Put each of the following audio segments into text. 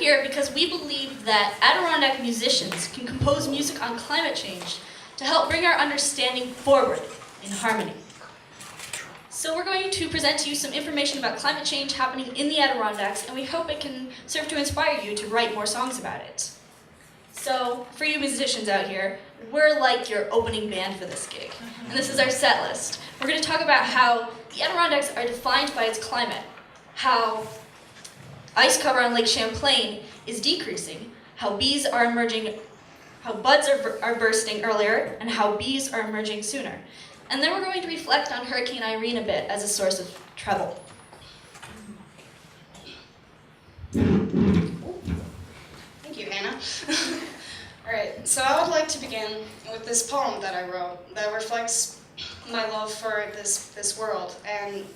here because we believe that Adirondack musicians can compose music on climate change to help bring our understanding forward in harmony. So we're going to present to you some information about climate change happening in the Adirondacks, and we hope it can serve to inspire you to write more songs about it. So, for you musicians out here, we're like your opening band for this gig, and this is our set list. We're going to talk about how the Adirondacks are defined by its climate, how ice cover on Lake Champlain is decreasing, how bees are emerging, how buds are bursting earlier, and how bees are emerging sooner. And then we're going to reflect on Hurricane Irene a bit as a source of treble. Thank you, Hannah. All right, so I would like to begin with this poem that I wrote that reflects my love for this world. And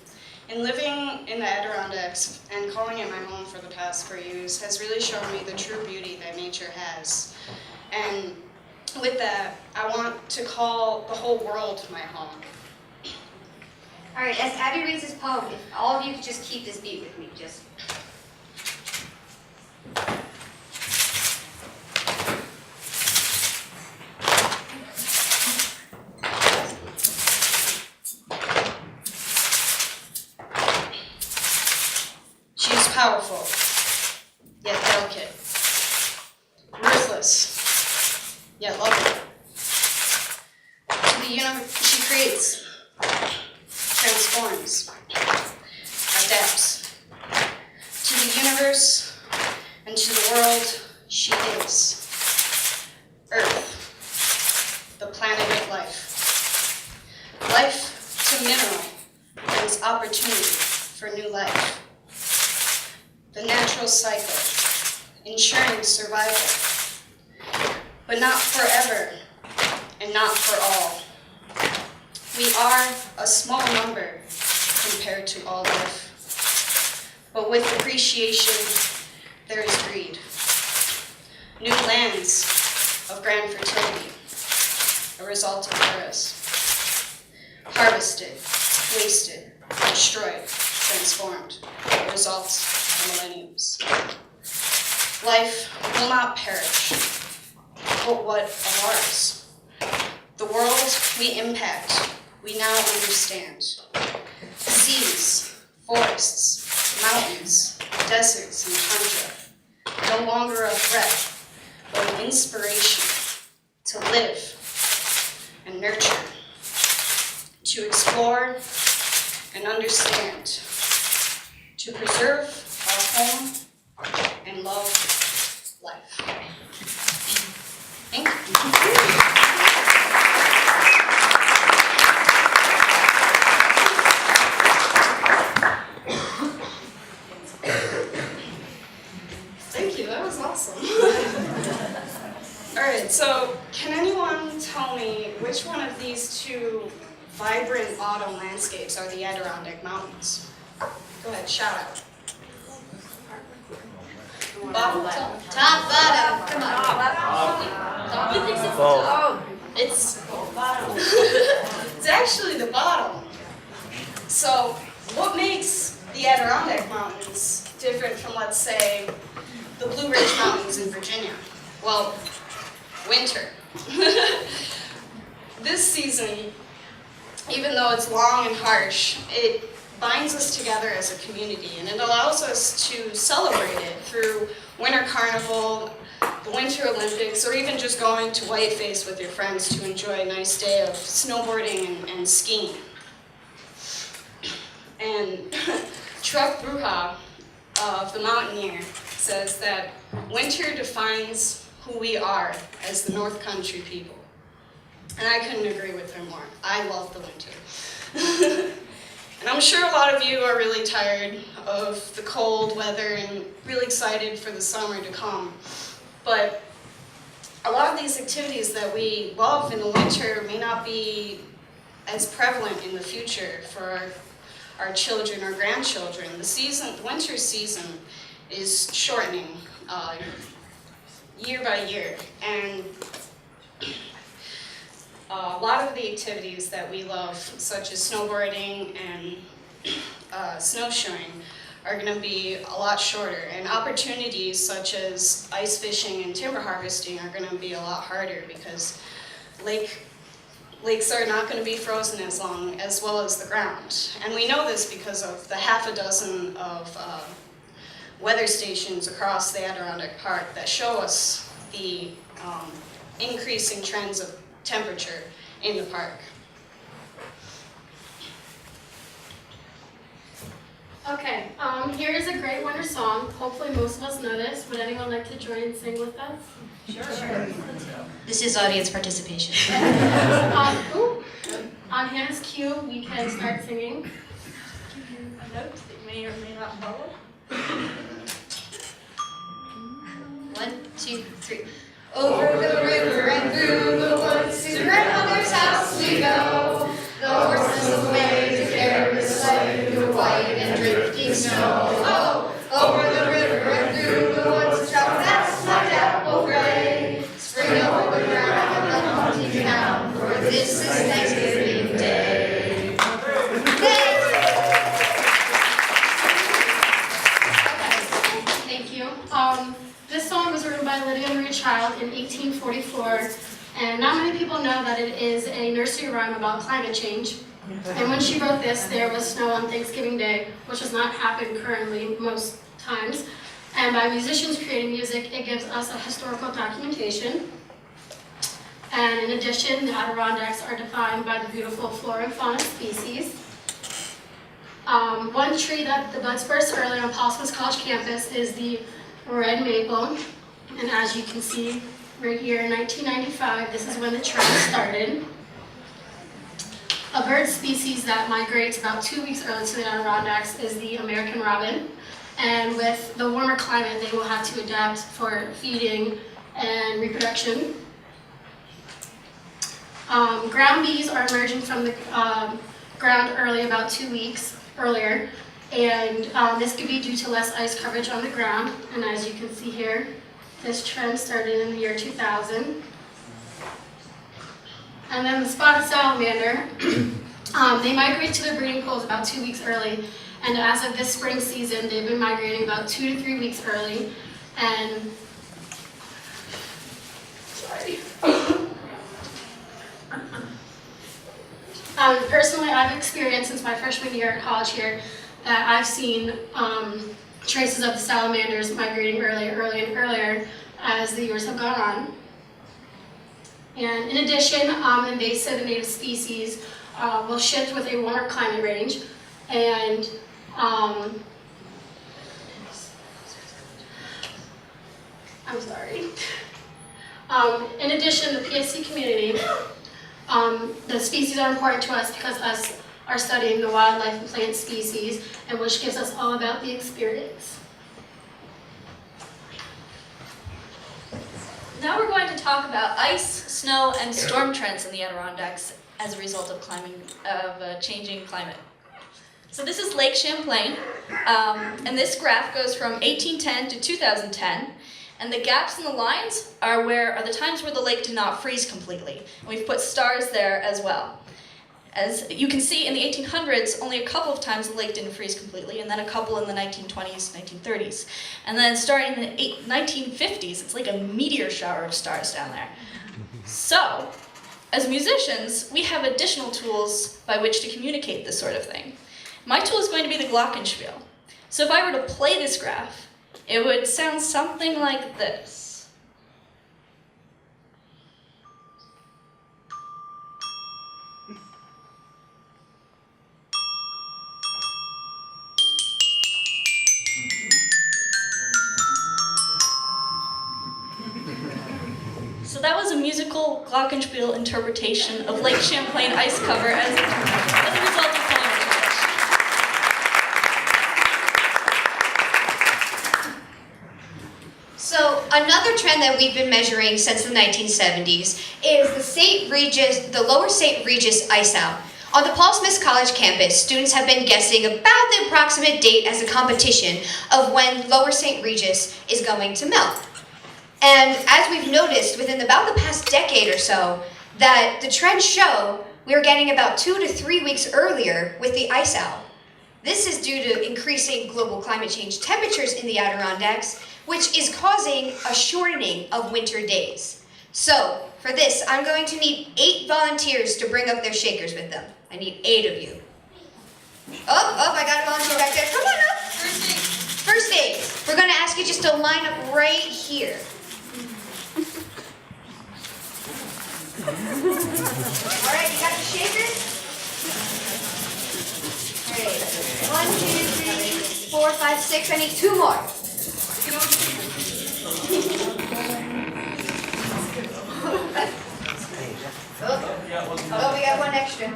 in living in the Adirondacks and calling it my home for the past 4 years has really shown me the true beauty that nature has. And with that, I want to call the whole world my home. All right, as Abby reads this poem, if all of you could just keep this beat with me, just. She's powerful, yet delicate, ruthless, yet lovely. To the universe she creates, transforms, adapts. To the universe and to the world she is. Earth, the planet of life. Life to mineral brings opportunity for new life. The natural cycle, ensuring survival, but not forever and not for all. We are a small number compared to all life, but with appreciation, there is greed. New lands of grand fertility, a result of eras. Harvested, wasted, destroyed, transformed, a result of millenniums. Life will not perish, but what of ours? The world we impact, we now understand. Seas, forests, mountains, deserts, and tundra, no longer a threat, but an inspiration to live and nurture, to explore and understand, to preserve our home and love life. Thank you. Thank you, that was awesome. All right, so can anyone tell me which one of these two vibrant autumn landscapes are the Adirondack Mountains? Go ahead, shout out. Bottom, top, bottom. Come on. Who thinks it's the top? It's bottom. It's actually the bottom. So, what makes the Adirondack Mountains different from, let's say, the Blue Ridge Mountains in Virginia? Well, winter. This season, even though it's long and harsh, it binds us together as a community, and it allows us to celebrate it through Winter Carnival, the Winter Olympics, or even just going to Whiteface with your friends to enjoy a nice day of snowboarding and skiing. And Truck Bruja of The Mountaineer says that winter defines who we are as the North Country people. And I couldn't agree with her more. I love the winter. And I'm sure a lot of you are really tired of the cold weather and really excited for the summer to come. But a lot of these activities that we love in the winter may not be as prevalent in the future for our children or grandchildren. The winter season is shortening year by year, and a lot of the activities that we love, such as snowboarding and snowshoeing, are going to be a lot shorter, and opportunities such as ice fishing and timber harvesting are going to be a lot harder because lakes are not going to be frozen as long, as well as the ground. And we know this because of the half a dozen of weather stations across the Adirondack Park that show us the increasing trends of temperature in the park. Okay, here is a great winter song. Hopefully most of us know this. Would anyone like to join and sing with us? Sure. This is audience participation. On Hannah's cue, we can start singing. A note that you may or may not follow. 1, 2, 3. Over the river and through the woods to grandmother's house we go. The horses away to carry the sleigh through white and drifting snow. Oh, over the river and through the woods, drop fast like apple gray. Spring over the ground of the hunting town, for this is Thanksgiving Day. Thank you. This song was written by Lydia Marie Child in 1844, and not many people know that it is a nursery rhyme about climate change. And when she wrote this, there was snow on Thanksgiving Day, which does not happen currently most times. And by musicians creating music, it gives us a historical documentation. And in addition, the Adirondacks are defined by the beautiful flora and fauna species. One tree that the buds burst early on Paul Smith College campus is the red maple. And as you can see right here in 1995, this is when the trend started. A bird species that migrates about 2 weeks early to the Adirondacks is the American robin. And with the warmer climate, they will have to adapt for feeding and reproduction. Ground bees are emerging from the ground early, about 2 weeks earlier. And this could be due to less ice coverage on the ground. And as you can see here, this trend started in the year 2000. And then the spotted salamander, they migrate to their breeding pools about 2 weeks early. And as of this spring season, they've been migrating about 2 to 3 weeks early. And, sorry. Personally, I've experienced since my freshman year at college here that I've seen traces of the salamanders migrating earlier and earlier as the years have gone on. And in addition, invasive and native species will shift with a warmer climate range. And I'm sorry. In addition, the PSC community, the species are important to us because us are studying the wildlife and plant species, and which gives us all about the experience. Now we're going to talk about ice, snow, and storm trends in the Adirondacks as a result of changing climate. So this is Lake Champlain, and this graph goes from 1810 to 2010, and the gaps in the lines are the times where the lake did not freeze completely. And we've put stars there as well. As you can see, in the 1800s, only a couple of times the lake didn't freeze completely, and then a couple in the 1920s, 1930s. And then starting in the 1950s, it's like a meteor shower of stars down there. So, as musicians, we have additional tools by which to communicate this sort of thing. My tool is going to be the glockenspiel. So if I were to play this graph, it would sound something like this. So that was a musical glockenspiel interpretation of Lake Champlain ice cover as a result of climate change. So another trend that we've been measuring since the 1970s is the lower St. Regis ice out. On the Paul Smith College campus, students have been guessing about the approximate date as a competition of when lower St. Regis is going to melt. And as we've noticed within about the past decade or so, that the trends show we're getting about 2 to 3 weeks earlier with the ice out. This is due to increasing global climate change temperatures in the Adirondacks, which is causing a shortening of winter days. So, for this, I'm going to need 8 volunteers to bring up their shakers with them. I need 8 of you. Oh, I got a volunteer back there. Come on up. First aid. We're going to ask you just to line up right here. All right, you got your shakers? All right, 1, 2, 3, 4, 5, 6. I need 2 more. Oh, we got 1 extra.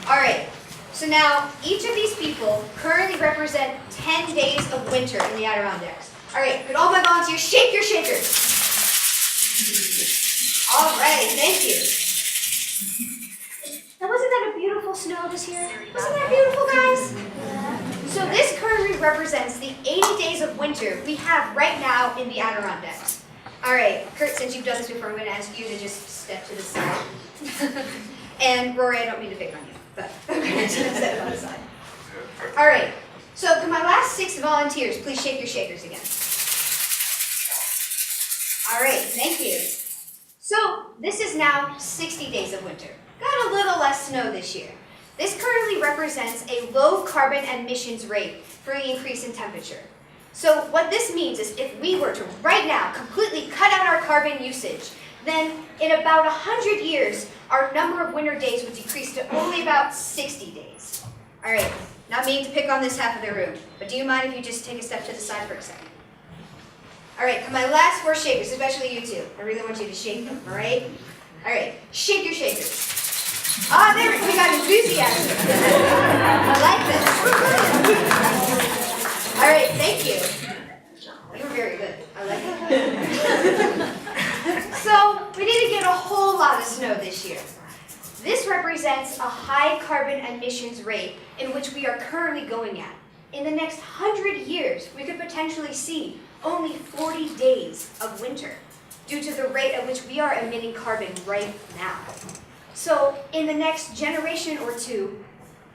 All right, so now each of these people currently represent 10 days of winter in the Adirondacks. All right, could all my volunteers shake your shakers? All right, thank you. Now, wasn't that a beautiful snow this year? Wasn't that beautiful, guys? So this currently represents the 80 days of winter we have right now in the Adirondacks. All right, Kurt, since you've done this before, I'm going to ask you to just step to the side. And Rory, I don't mean to pick on you, but I'm going to step on the side. All right, so can my last 6 volunteers please shake your shakers again? All right, thank you. So this is now 60 days of winter. Got a little less snow this year. This currently represents a low carbon emissions rate for the increase in temperature. So what this means is if we were to right now completely cut out our carbon usage, then in about 100 years, our number of winter days would decrease to only about 60 days. All right, not meaning to pick on this half of the room, but do you mind if you just take a step to the side for a second? All right, my last 4 shakers, especially you two. I really want you to shake them, all right? All right, shake your shakers. Ah, there we got enthusiasm. I like this. All right, thank you. You were very good. I like it. So, we didn't get a whole lot of snow this year. This represents a high carbon emissions rate in which we are currently going at. In the next 100 years, we could potentially see only 40 days of winter due to the rate at which we are emitting carbon right now. So in the next generation or 2,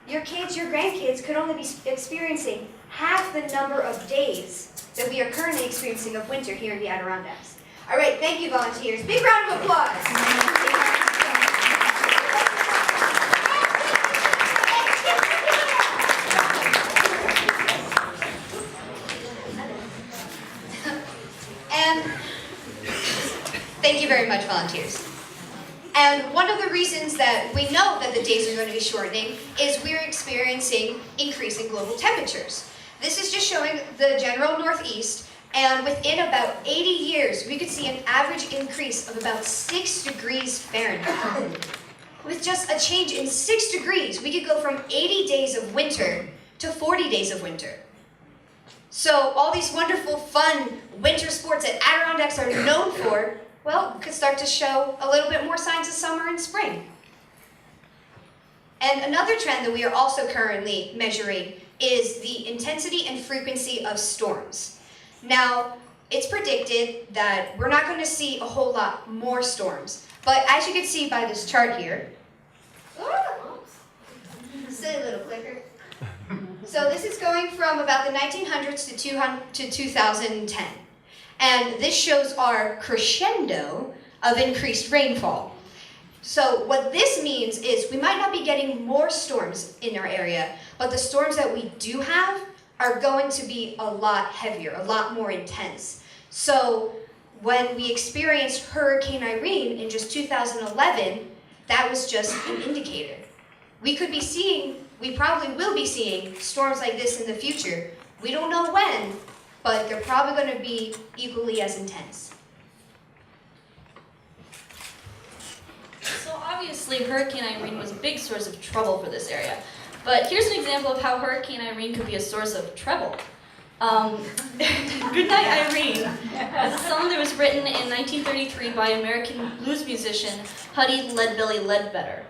your kids, your grandkids could only be experiencing half the number of days that we are currently experiencing of winter here in the Adirondacks. All right, thank you, volunteers. Big round of applause. Thank you very much, volunteers. And one of the reasons that we know that the days are going to be shortening is we're experiencing increasing global temperatures. This is just showing the general northeast, and within about 80 years, we could see an average increase of about 6 degrees Fahrenheit. With just a change in 6 degrees, we could go from 80 days of winter to 40 days of winter. So all these wonderful, fun winter sports that Adirondacks are known for, well, could start to show a little bit more signs of summer and spring. And another trend that we are also currently measuring is the intensity and frequency of storms. Now, it's predicted that we're not going to see a whole lot more storms, but as you can see by this chart here, silly little clicker. So this is going from about the 1900s to 2010. And this shows our crescendo of increased rainfall. So what this means is we might not be getting more storms in our area, but the storms that we do have are going to be a lot heavier, a lot more intense. So when we experienced Hurricane Irene in just 2011, that was just an indicator. We probably will be seeing storms like this in the future. We don't know when, but they're probably going to be equally as intense. So obviously Hurricane Irene was a big source of trouble for this area. But here's an example of how Hurricane Irene could be a source of treble. Good Night Irene is a song that was written in 1933 by American blues musician Huddie Leadbelly Ledbetter.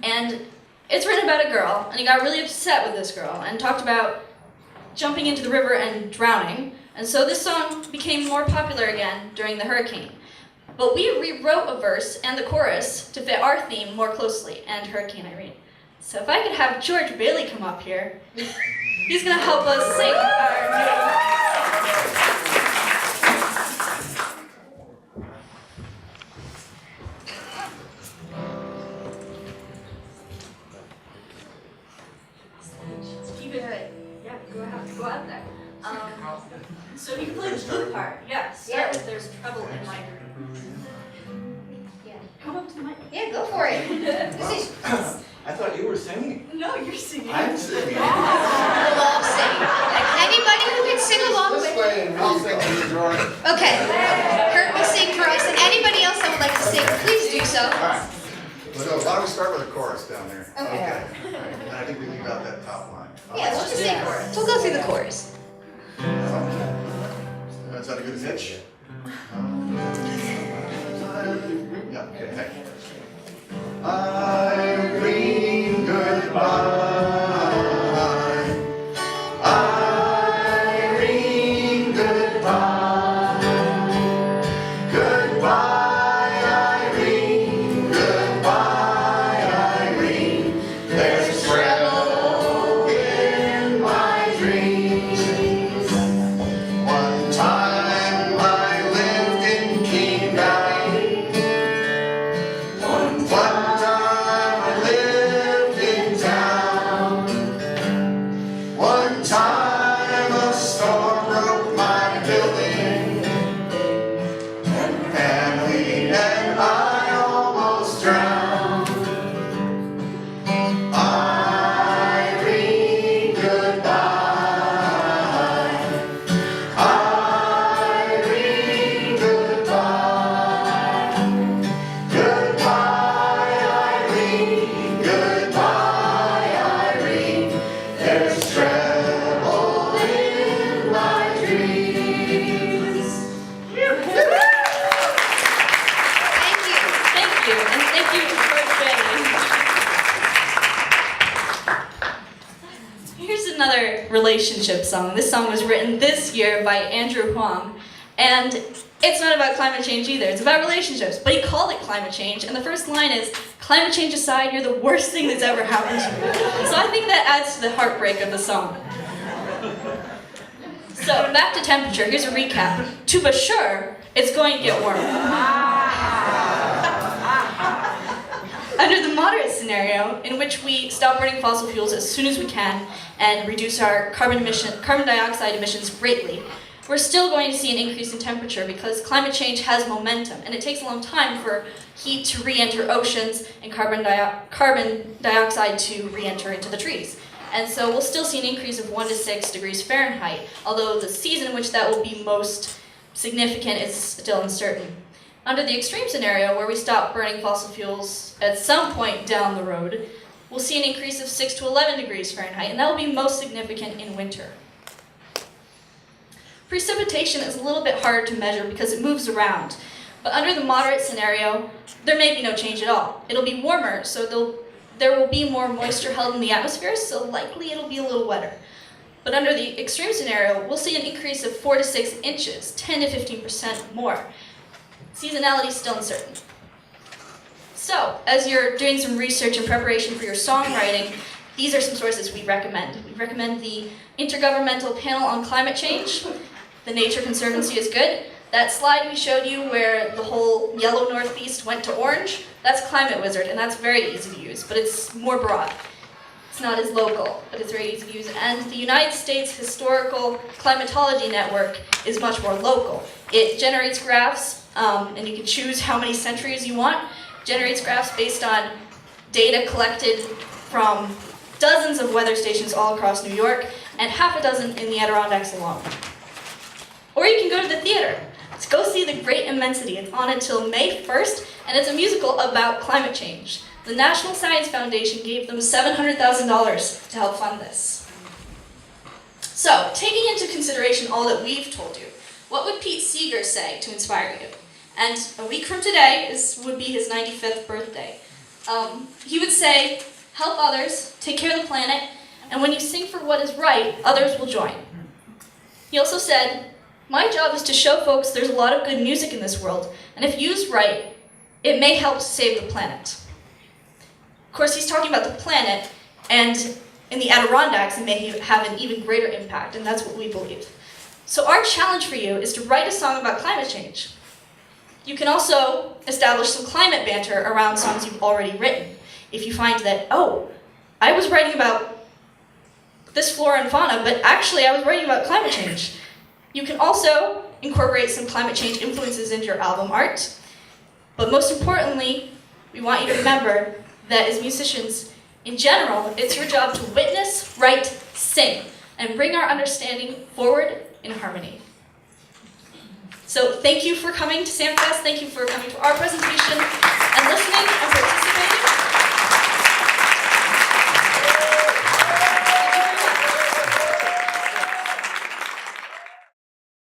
And it's written about a girl, and he got really upset with this girl and talked about jumping into the river and drowning. And so this song became more popular again during the hurricane. But we rewrote a verse and the chorus to fit our theme more closely and Hurricane Irene. So if I could have George Bailey come up here, he's going to help us sing our Keep it right. Yeah, go out there. So you can play the flute part. Yeah, start with there's treble in minor. Yeah. Come up to the mic. Yeah, go for it. This is, I thought you were singing. No, you're singing. I'm singing. I love singing. Anybody who can sing along This with way and we'll sing to you, George. Okay. Kurt will sing for us, and anybody else that would like to sing, please do so. All right. So why don't we start with a chorus down there? Okay. All right. And I think we leave out that top line. Yeah, we'll just sing chorus. We'll go through the chorus. Is that a good pitch? Yeah, okay, thank you. Irene, goodbye. Irene, goodbye. Goodbye, Irene. Goodbye, Irene. There's a treble in my dreams. One time I lived in King Valley. One time I lived in town. One time a storm broke my building, and family and I almost drowned. Irene, goodbye. Irene, goodbye. Goodbye, Irene. Goodbye, Irene. There's a treble in my dreams. Thank you. Thank you, and thank you to George Bailey. Here's another relationship song. This song was written this year by Andrew Huang, and it's not about climate change either. It's about relationships, but he called it climate change, and the first line is, "Climate change aside, you're the worst thing that's ever happened to me." So I think that adds to the heartbreak of the song. So back to temperature, here's a recap. To be sure, it's going to get warmer. Under the moderate scenario, in which we stop burning fossil fuels as soon as we can and reduce our carbon dioxide emissions greatly, we're still going to see an increase in temperature because climate change has momentum, and it takes a long time for heat to re-enter oceans and carbon dioxide to re-enter into the trees. And so we'll still see an increase of 1 to 6 degrees Fahrenheit, although the season in which that will be most significant is still uncertain. Under the extreme scenario, where we stop burning fossil fuels at some point down the road, we'll see an increase of 6 to 11 degrees Fahrenheit, and that will be most significant in winter. Precipitation is a little bit harder to measure because it moves around, but under the moderate scenario, there may be no change at all. It'll be warmer, so there will be more moisture held in the atmosphere, so likely it'll be a little wetter. But under the extreme scenario, we'll see an increase of 4 to 6 inches, 10 to 15% more. Seasonality is still uncertain. So, as you're doing some research in preparation for your songwriting, these are some sources we recommend. We recommend the Intergovernmental Panel on Climate Change. The Nature Conservancy is good. That slide we showed you where the whole yellow northeast went to orange, that's Climate Wizard, and that's very easy to use, but it's more broad. It's not as local, but it's very easy to use. And the United States Historical Climatology Network is much more local. It generates graphs, and you can choose how many centuries you want. Generates graphs based on data collected from dozens of weather stations all across New York, and half a dozen in the Adirondacks alone. Or you can go to the theater. Let's go see The Great Immensity. It's on until May 1st, and it's a musical about climate change. The National Science Foundation gave them $700,000 to help fund this. So, taking into consideration all that we've told you, what would Pete Seeger say to inspire you? And a week from today would be his 95th birthday. He would say, help others, take care of the planet, and when you sing for what is right, others will join. He also said, my job is to show folks there's a lot of good music in this world, and if used right, it may help save the planet. Of course, he's talking about the planet, And in the Adirondacks, it may have an even greater impact, and that's what we believe. So our challenge for you is to write a song about climate change. You can also establish some climate banter around songs you've already written. If you find that, oh, I was writing about this flora and fauna, but actually I was writing about climate change. You can also incorporate some climate change influences into your album art. But most importantly, we want you to remember that as musicians, in general, it's your job to witness, write, sing, and bring our understanding forward in harmony. So thank you for coming to SAMFest, thank you for coming to our presentation, and listening and participating.